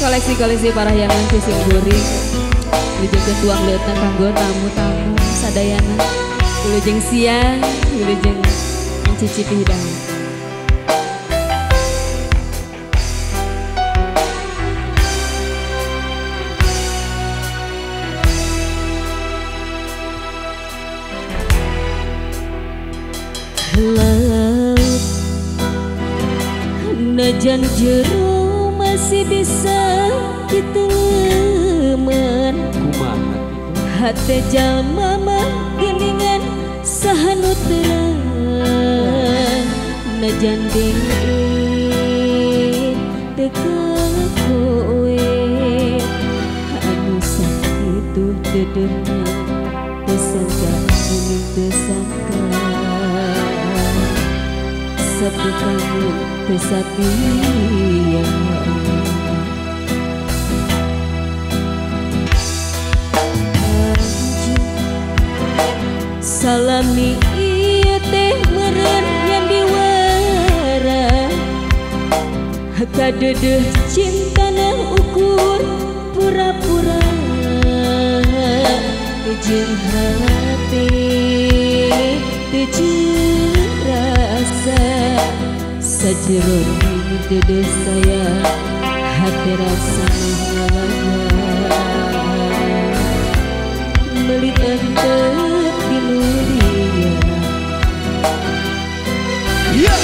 koleksi-koleksi parahyangan sising guring wilujeng tuang leutna kanggo tamu-tamu sadayana wilujeng siang wilujeng mencicipi hidangan. Laut najan jero masih bisa ditemen hati jalma mah geningan sahanu terang najan dingin teka kowe anu sakitu dedenya tersangka ini tersangka sepi kamu kesatria salami ieu teh meureun yang diwara kadeudeuk cintana ukur pura-pura jeung hati teu rasa sajero dede saya hati rasa meuli tenteu tilu dia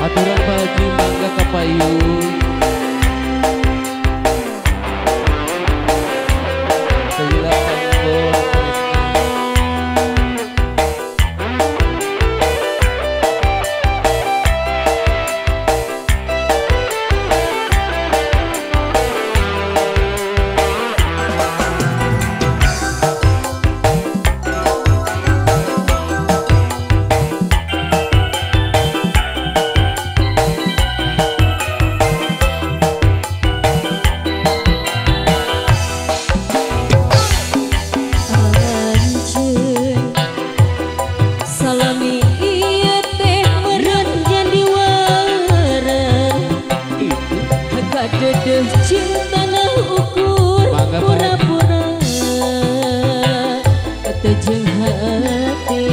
aturan bagi mangga kapayun sehilang tanggul dedeh cintana ukur pura-pura teu hati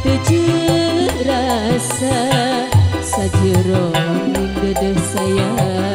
teu rasa sajero dedeh saya